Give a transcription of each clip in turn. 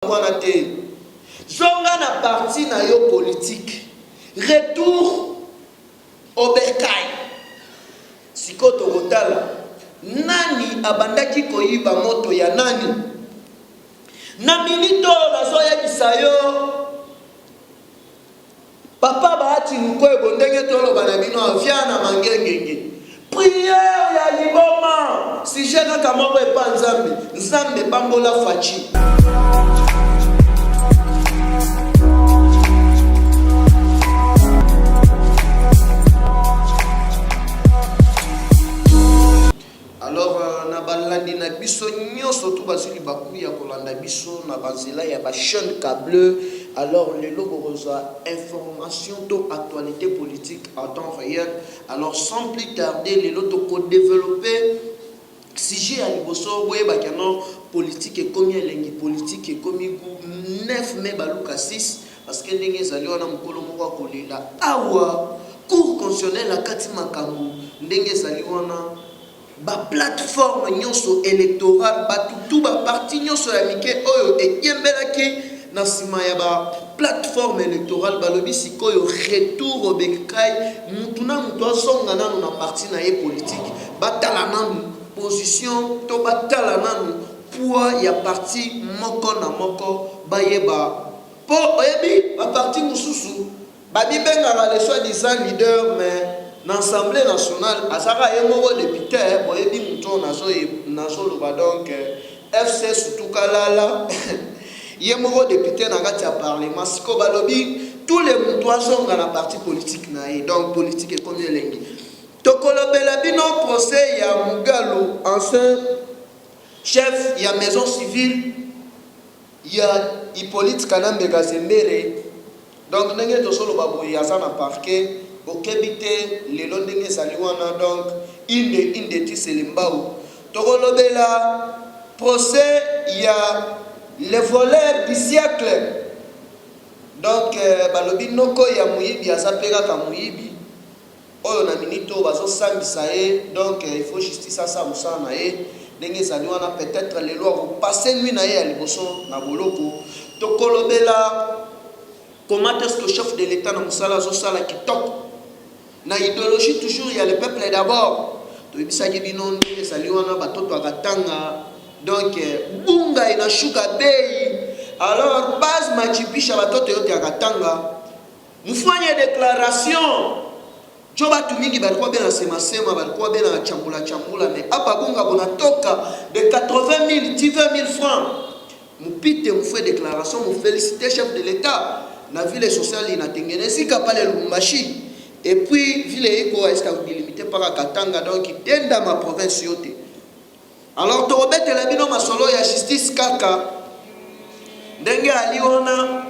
Zonga na parti na yo politique. Retour au bercail. Sikoto Rotala. Nani abandaki koyiba moto ya nani? Na minito nazoya bisayo. Papa baati mukwe bondenge tolo banabino avia na mangengenge. Prière ya liboma. Si jena kamoko epa nzambe. Nzambe bambola fachi. Alors na balandi na biso nyoso to basili bakuya kolanda biso na bazela ya ba chaîne câble. Alors les logos information to actualité politique en temps réel. Alors sans plus tarder les lotos ko développer sujet à liboso boye bakano politique et comme elengi politique et comme 9 mai baluka 6 parce que ndenge zali wana mukolo moko kolela awa cour constitutionnel la kati makambo ndenge zali wana ba plateforme nyonso électorale ba tout ba parti nyonso ya mike oyo ekembelaki na sima ya ba plateforme électorale balobi sikoyo retour au bercail mutuna mutu azonga nanu na parti na ye politique batala nanu position to batala nanu poids ya parti moko na moko bayeba po oyebi ba parti mususu babibenga les soi-disant leader mais l'Assemblée nationale, Azara Yemoro député, Boyebi Mouton, Nazo Loba donc, FC Soutukalala, Yemoro député, Nagatia Parlement, Siko Balobi, tous les moutons sont dans la partie politique, donc politique et comme l'engi. Tokolo Belabino procès, il y a Mugalo, ancien chef, il y a maison civile, il y a Hippolyte Kanambe Gazembere, donc Nenge Tosolo Babou, il y a ça dans parquet. Okebite le londenge saliwana donc inde tiselimbao tokolobela procès il y a les voleurs du siècle donc balobi noko ya muyibi asapeka ka muyibi oyo na minito bazo sambisa ye donc il faut justice ça musana ye ndenge saliwana peut-être les lois vont passer nuit na ye ya liboso na boloko tokolobela comment est-ce que le chef de l'état na musala zo sala kitoko. Na idéologie toujours il y a le peuple d'abord. To bisaki binondi esaliwana batoto akatanga donc bunga inashuka bei. Alors base machipisha batoto yote akatanga. Mufanye déclaration. Jo batu mingi balikuwa bena sema balikuwa bena chambula mais hapa bunga bonatoka de 80 000 20 000 francs. Mupite mufwe déclaration mu féliciter chef de l'état. Na ville sociale inatengenezi kapale Lubumbashi. Et puis, ville eko est-ce que vous délimitez par la Katanga donc dans ma province yote. Alors to obete la bino masolo ya justice kaka. Ndenge aliona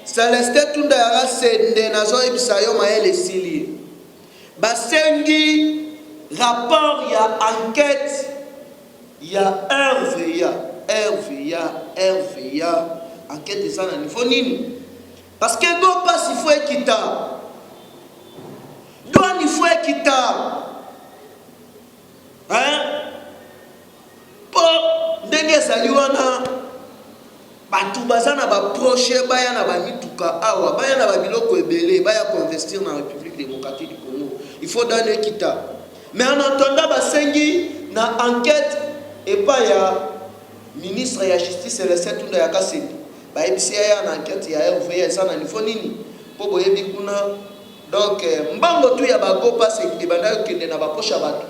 Celeste tunda ya sende nazo ebisayo maele sili. Basengi rapport ya enquête ya RVA enquête ça na niveau nini? Parce que go passe il faut équitable. Il faut équitable. Hein? Pour ndenge saliwana batu bazana ba proche baya na ba mituka awa baya na ba biloko ebele baya investir dans la République démocratique du Congo. Il faut donner équitable. Mais en attendant basengi na enquête et pas ya ministre ya justice et le setunda ya kasendi. Ba ebisi ya na enquête ya RVA ça na niveau nini? Po boyebi kuna donc mbango tu ya bago passe ebanda kende na baposha bato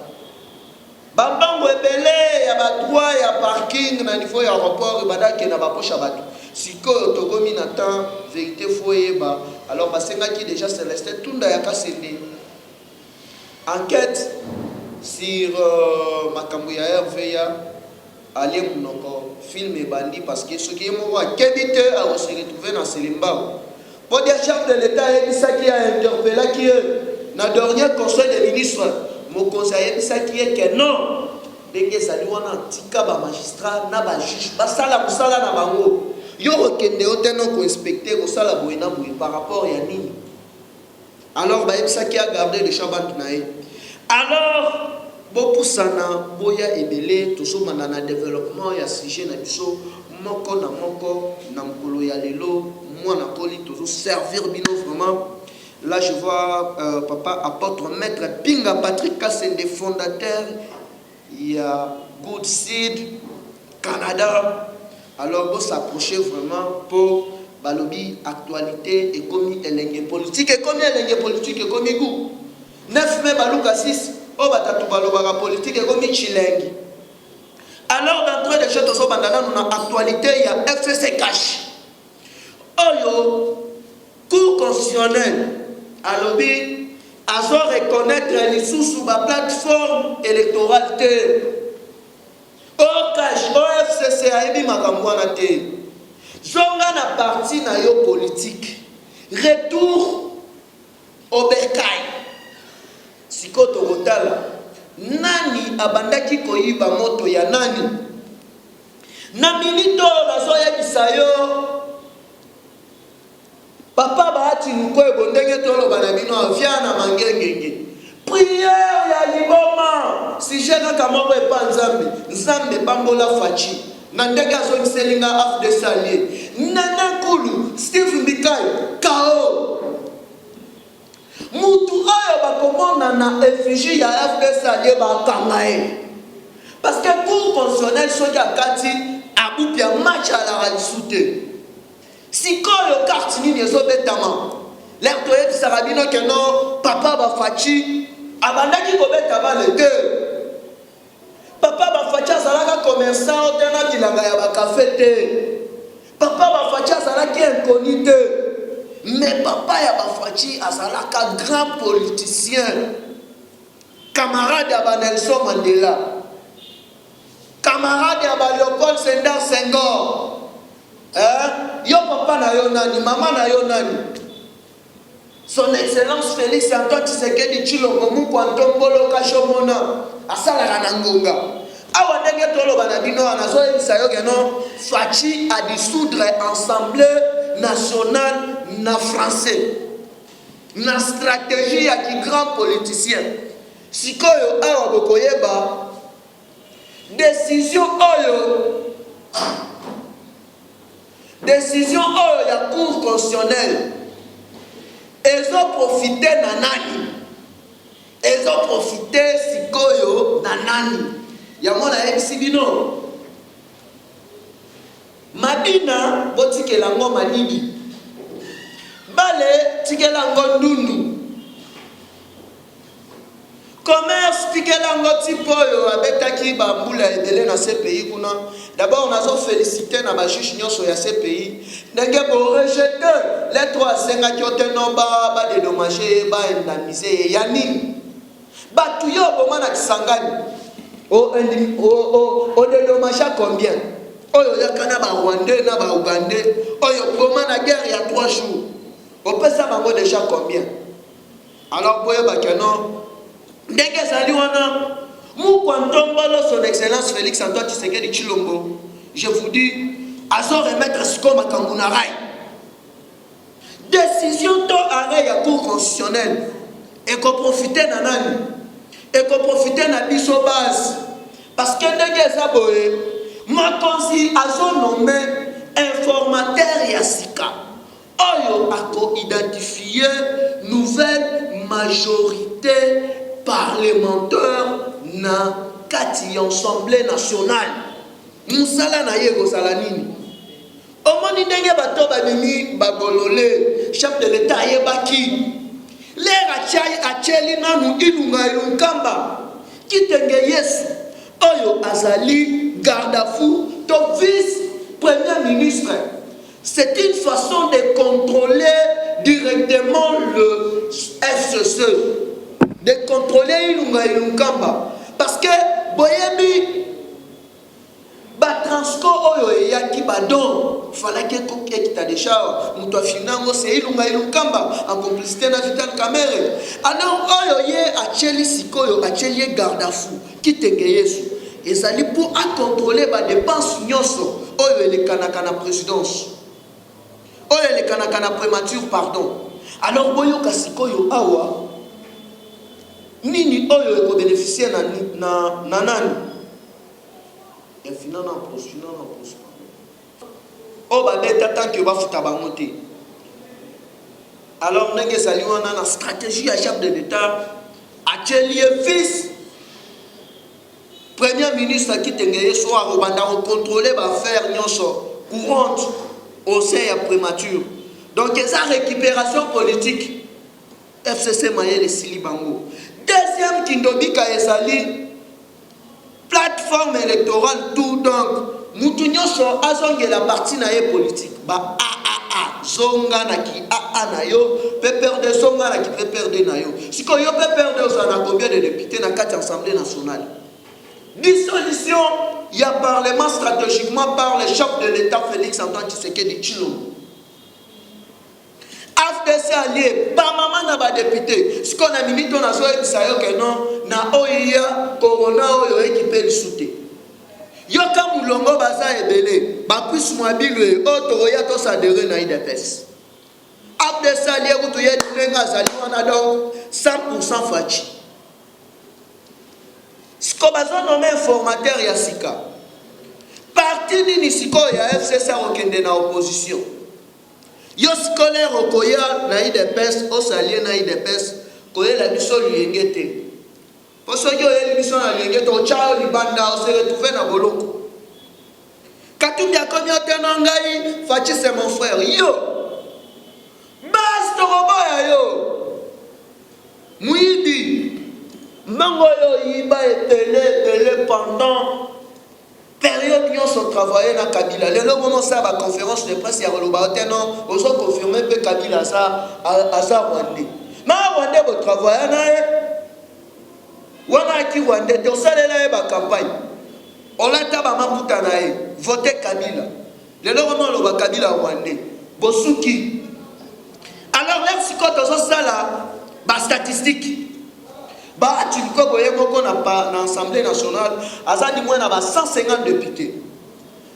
bambango ebele ya badroit ya parking na niveau ya aéroport ebanda kende na baposha bato sikoyo tokomi na temps vérité foyeba alors basengaki déjà Célestin tunda ya kasende enquête sur makambo ya RVA ali munoko film ebandi parce que ce qui est moko akebite a se retrouver na Selimbao. Pour dire chef de l'État, il a interpellé qui est dans le dernier conseil des ministres. Mon conseiller qui est que non. Dès que ça lui a tika ba magistrat na ba juge ba sala musala na bango. Yo rekende oteno ko inspecter ko sala boina boui par rapport ya nini. Alors ba qui a gardé le chabat nae. Alors bo pusana boya ebele to so manana développement ya sujet na biso moko na mkolo ya lelo moi na koli toujours servir bino vraiment. Là je vois papa apôtre maître Pinga Patrick Kassende fondateur, il y a Good Seed Canada. Alors vous s'approchez vraiment pour balobi actualité et comme elenge politique et comme elenge politique et comme goût 9 mai baluka 6 o batatu balobaka politique et comme chilengi. Alors d'entrée de jeu tozo bandana nous na actualité il y a FCC cash oyo cour constitutionnel alobi azo reconnaître les sous ba plateforme électorale te o cash o FCC aibi makambo wana te. Zonga na parti na yo politique. Retour au bercail. Sikoto rotala. Nani abandaki koyiba moto ya nani? Na minito nazoya bisayo. Papa baati nuko ebondenge tolo banabino aviana mangengenge. Prière ya liboma. Si jena kamoko epa nzambe. Nzambe pambola fachi. Nandega zone selinga af de salier nana kulu Steve Mbikai kao mutu oyo bakomona na effigie ya af de salier bakangae parce que cour constitutionnel soja kati abupia match à la ralisute sikoyo carte nini ezobetama l'air toyet sarabino keno papa bafachi abandaki kobeta bale te. Papa Bafachi azalaka commerçant tena bilanga ya bakafe te. Papa Bafachi azalaki inconnu te. Mais papa ya Bafachi azalaka grand politicien. Camarade ya Nelson Mandela. Camarade ya Léopold Sédar Senghor. Yo papa na yo nani, mama na yo nani. Son Excellence Félix Antoine Tshisekedi Tshilombo Mukwantombolo Kashomona asalaka na ngonga awa ndenge toloba na bino anazoyebisa yo keno Fachi a dissoudre Assemblée nationale na français na stratégie ya ki grand politicien sikoyo awa bokoyeba décision oyo ya cour constitutionnelle ezo profiter na nani? Ezo profiter sikoyo na nani? Ya mona ebisi bino. Madina botikela ngo malidi. Bale tikela ngo ndundu. Commerce tikela ngo tipoyo abetaki bambula ebele na CPI kuna. D'abord on a félicité na ba juge nyonso ya CPI. Ndenge bo rejeter les 3 kiote no ba dédommager ba indemniser ya nini? Batu yo bomana kisangani. O dédommager combien? Oyo yakana ba Rwandais na ba Ougandais. Oyo bomana guerre ya 3 jours. On peut ça bango déjà combien? Alors boye ba keno ndenge zali wana Mukwantombolo son Excellence Félix Antoine Tshisekedi Tshilombo, je vous dis, azo remettre Skoma Kangunarai. Décision to arrêt ya cour constitutionnelle et qu'on profiter na nani et qu'on profiter na biso base parce que ndenge za boye makonzi azo nommé informateur ya sika oyo ako identifier nouvelle majorité parlementaire na kati Assemblée nationale. Musala na yego salanini. Omoni ndenge bato babimi bagolole chef de l'état yebaki. Lera chai acheli nanu ilunga ilunkamba. Kitenge Yesu oyo azali garde-à-fou to vice premier ministre. C'est une façon de contrôler directement le FCC. De contrôler ilunga ilunkamba. Parce que boyebi ba transco oyo eyaki badon falaki ko kita déjà muto afinango c'est ilunga ilunkamba en complicité na Vital Kamerhe. Alors oyo ye acheli sikoyo acheli garde-à-fou kitenge Yesu ezali pour à contrôler ba dépenses nyonso oyo elekanaka na présidence oyo elekanaka na primature pardon. Alors boyo kasikoyo awa nini oyo eko bénéficier na nani? oh bah bête tant que va foutre monter. Alors n'est-ce que ça lui on a une stratégie à chef de l'État à Tchélier fils premier ministre qui t'engage soit au contrôler va faire nyonso courante au sein prémature. Donc ça récupération politique FCC Mayele Silibango. Deuxième Kindobika Esali plateforme électorale tout donc Moutounyo so azonge la partie naie politique ba zonga na ki na yo peut perdre zonga na ki peut perdre na yo si ko yo peut perdre ça na combien de députés na 4 assemblée nationale dissolution il y a parlement stratégiquement par le chef de l'État Félix Antoine Tshisekedi Tshilombo FDC allié par maman na ba député ce qu'on a mis ton aso et ça yo que non na oya corona oyo équipé le soutien yoka mulongo baza ebele ba plus mobile o toroya to s'adhérer na IDPS FDC allié ko to ye lenga zali wana donc 100% fachi ce qu'on a nommé informateur ya sika parti nini siko ya FCC okende na opposition yo scolaire okoya na IDPS o salien na IDPS koye la biso luyengete poso yo ye biso na luyengete o chao libanda o se retrouver na boloko katumbi akomi otena ngai fachi c'est mon frère yo bas to roboya yo muidi mango yo yiba etele pendant période nous sommes travaillé dans Kabila. Le moment ça la conférence de presse il y a le non on a confirmé que Kabila ça à ça Rwandais. Mais Rwandais vous travaillez nae. Wana ki Rwandais to salela ba campagne. On l'a taba maputa nae voter Kabila. Le moment le Kabila Rwandais. Bosuki. Alors là si quand on ça là ba statistique bah tu peux qu'on n'a pas dans l'Assemblée nationale azali moins na 150 députés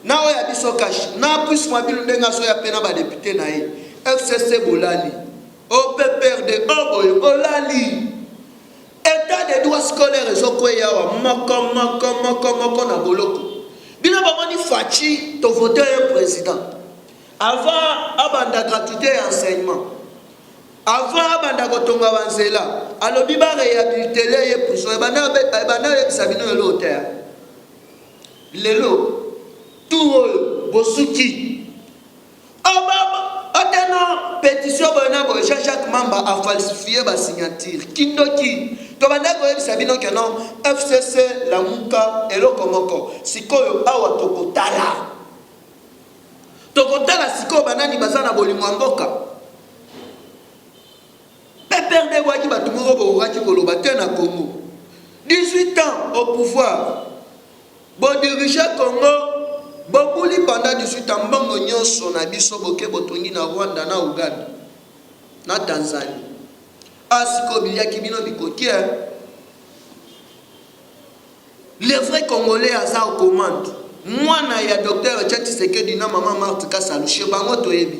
na oya biso cash na plus mobile ndenga so ya pena ba député na FCC bolali OPPRD oboy bolali état de droit scolaire ezoko yawa moko na boloko bina ba moni fachi to voter un président avant abanda gratuité et enseignement avant banda kotonga banzela alobi ba réhabiliter les prison e bana sabino le terre lelo tout bosuki aba atena pétition bana bo chaque membre a falsifié ba signature kindoki to banda ko sabino que non FCC la muka elo komoko sikoyo awa tokotala sikoyo banani bazana bolimo mboka perdre waki batumoro boraki koloba te na Congo 18 ans au pouvoir bo diriger Congo bobuli pendant 18 ans mbongo nyonso na biso boke botongi na Rwanda na Uganda na Tanzanie asiko biliaki bino bikoki les vrais Congolais aza aux commandes mwana ya docteur Tshisekedi na maman Marthe Kasalushi bango toyebi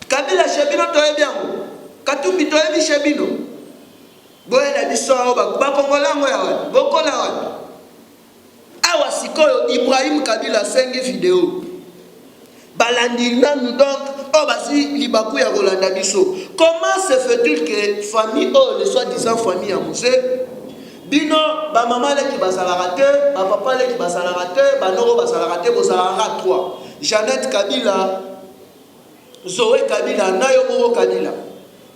Kabila shebino toyebi yango Katumbi toyebi shebino boye la biso ba kongolango ya wana bokola wana awa sikoyo Ibrahim Kabila 5 vidéo balandi nanu donc basi libaku ya kolanda biso comment se fait-il que famille le soi-disant famille ya musée bino ba maman le ki basala raté ba papa le ki basala raté ba noro basala raté bosala ra 3 Jeannette Kabila Zoé Kabila nayo moko Kabila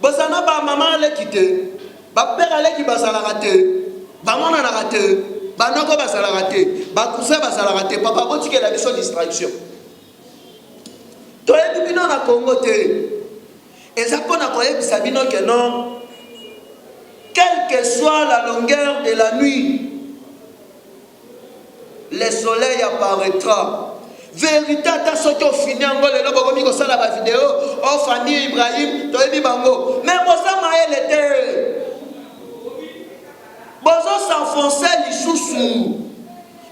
bosana ba maman le kité ba père le ki basala raté ba mona na raté ba noko basala raté ba cousin basala raté papa botike la biso distraction to yebi bino na Congo te ezako na koyebisa bino que non quelle que soit la longueur de la nuit le soleil apparaîtra. Vérité ta soki ofini yango lelo bokomi kosala ba vidéo o famille Ibrahim toyebi bango mais boza mayele te bozo s'enfoncer lisusu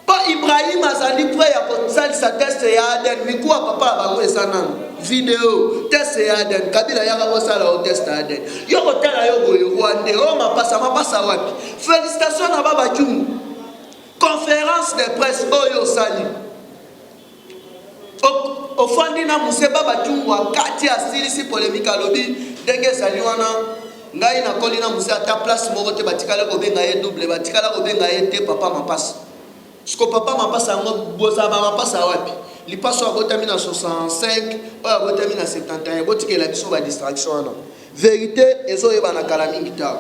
pa Ibrahim azali prêt ya kosalisa test ya ADN mikuwa papa bango esana vidéo test ya ADN Kabila yaka kosala o test ya ADN yo kotala yo boye Rwanda o mapasa wapi félicitations na baba Kimu conférence de presse oyo sali Au fond dina museba batungwa kati asilisi polémique alobi ndenge saliwana ngai na kolina musa ta place moko te batikala ko benga ye double batikala ko benga ye te papa mapasa siko papa mapasa ngo boza ba mapasa wapi lipaso abotami na 65 o abotami na 71 botikela biso ba distraction na vérité ezoyeba na kala mingi ta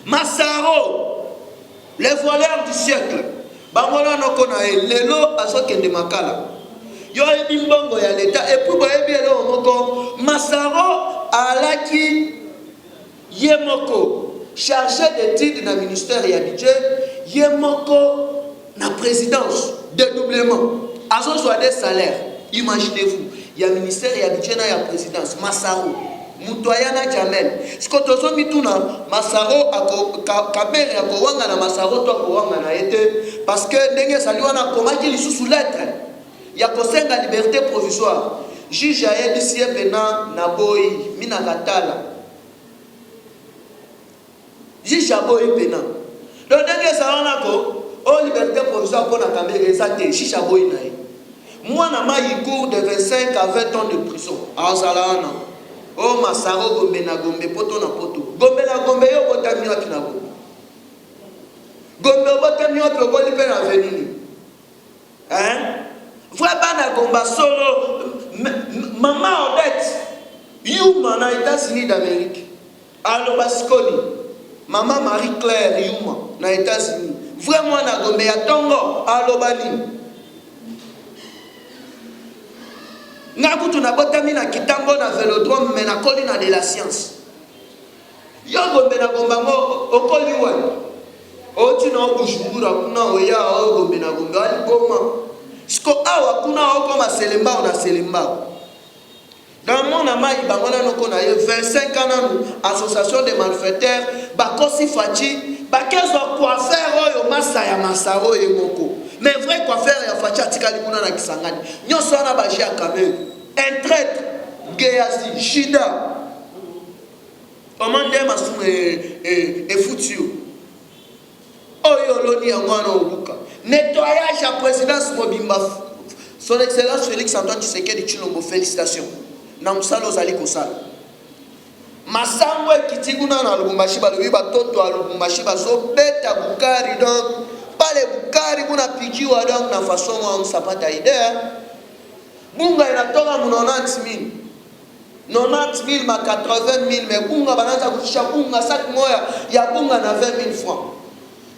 Massaro les voleurs du siècle bangola noko na lelo azokende makala yo ebi mbongo ya leta et puis boyebi elo moko Massaro alaki yemoko chargé d'études na ministère ya budget yemoko na présidence dédoublement azo soit des salaires imaginez-vous ya ministère ya budget na ya présidence Massaro mutoyana jamel sikotozo mituna Massaro ako kabere ako wanga na Massaro to ako wanga na ete parce que ndenge saliwana komaki lisusu lettre ya kosenga liberté provisoire juge ayebisi pena na boyi mina katala juge aboyi pena donc ndenge salana ko o liberté provisoire pour na kamere ezate juge aboyi na ye mwana mai cour de 25 à 20 ans de prison azalana o Massaro gombe na gombe poto na poto gombe na gombe yo botami wapi na gombe gombe botami wapi oboli pe na venini hein Bana Gomba solo Maman Odette Yuma na États-Unis d'Amérique Aloba Skoli Maman Marie-Claire Yuma na États-Unis Vraiment na Gombe ya Tongo Aloba ni Ngakutu na botami na Kitambo na Vélodrome mais na koli na de la science Yo Gombe na Gomba mo okoli wa Oti na Bujumbura kuna oya o Gombe na Gombe ali boma Siko awa kuna okoma selemba na selemba. Dans mon amai bangona noko na 25 ans association de malfaiteurs bakosi fachi bakezo coiffeur oyo masa ya Massaro yemoko. Mais vrai coiffeur ya fachi atikali kuna na Kisangani. Nyoso na baji ya Kamere. Un traître Geyazi Shida. Omande masumu e foutu. Oyo loni ya mwana obuka. Nettoyage à présidence Mobimba. Son Excellence Félix Antoine Tshisekedi Tshilombo, félicitations. Namsalo Zali Kosala. Masango Kitiguna na Lubumbashi balobi batoto a Lubumbashi bazo beta bukari donc pas les bukari kuna pikiwa donc na façon on sapata idea. Bunga inatoka mu 90,000. 90,000 ma 80,000 mais bunga banaanza kutisha bunga sak moya ya bunga na 20,000 francs.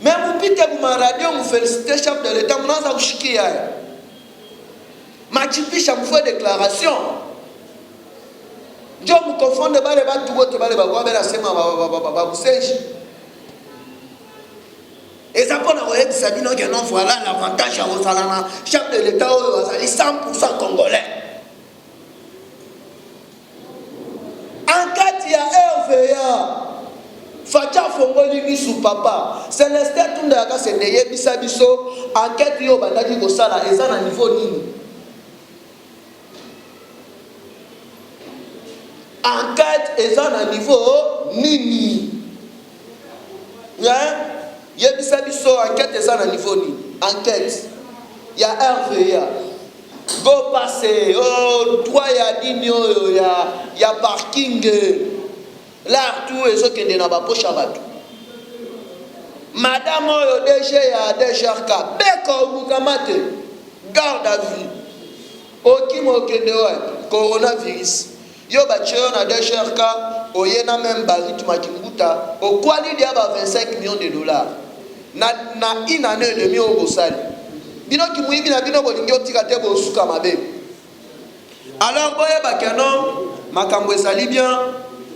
Mais vous piquez vous ma radio, vous félicitez chef de l'État, vous n'avez pas chiqué. Ma chipiche, vous fait déclaration. Je vous confonds de balles, tout votre balle, la semaine, et ça pour nous aider, ça dit non, voilà l'avantage à vos salana. Chef de l'État, vous allez 100% congolais. En cas, il y a RVA. Facha fongoli misu papa Célestin Tunda yaka sendeye bisa biso enquête yo bandaki ko sala eza na niveau nini enquête eza na niveau nini ya yebisa biso enquête eza na niveau nini enquête ya RVA go passer oh droit ya nini oyo ya parking là tout est ce que ne n'a pas poche à battre. Madame oyo DG ya DGRK beko bukamate garde à vue. Okimo kende wa coronavirus. Yo bacheo na DGRK oyena même barit makimbuta okwali dia ba 25 millions de dollars. Na une année et demie au Bosali. Bino ki muibi na bino bolingi otika te bo suka mabe. Alors boye bakano makambo esali bien.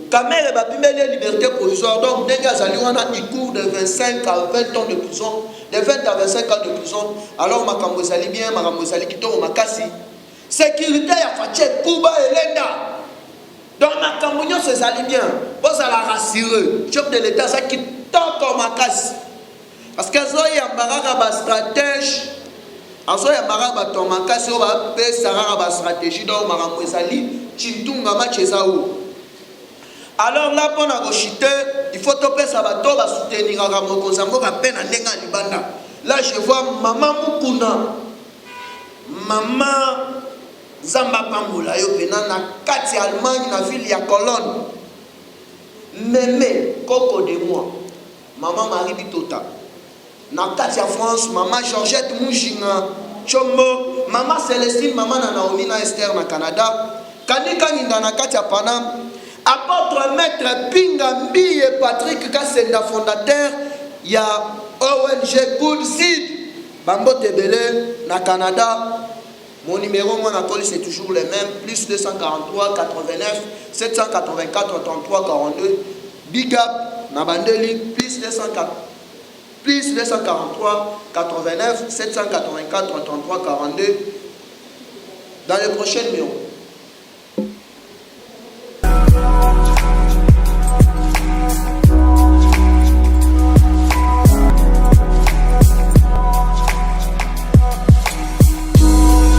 Kamere va pimeler liberté provisoire donc Denga Zaliwana il court de 25 à 20 ans de prison de 20 à 25 ans de prison alors Makambo Zali bien Makambo Zali kitoko makasi sécurité ya fache Kuba Elenda donc Makambo nyonso Zali bien pour ça la rassurer chef de l'état ça kitoko makasi parce que zo ya mbaraka ba stratège azo ya mbaraka ba to makasi o ba pe saraka ba stratégie donc Makambo Zali Chintunga match ezao. Alors là, pour nous chiter, il faut topper ça va soutenir à Ramokozambo à peine à Nenga Libanda. Là, je vois maman Mukuna, maman Zamba Pambola yo pena na kati Allemagne na ville ya Cologne. Mémé Coco de moi. Maman Marie Bitota. Na kati ya France, maman Georgette Mujinga Chombo, maman Célestine, maman Naomi na Esther na Canada. Kanika Ninda na kati ya Panam. Apôtre Maître Pinga Mbiye Patrick Kassenda, fondateur ya ONG Good Seed. Bambo Tebele na Canada. Mon numéro, moi, c'est toujours le même. Plus 243 89 784 33 42. Big up, Nabandeli. Plus 243 89 784 33 42. Dans le prochain numéro.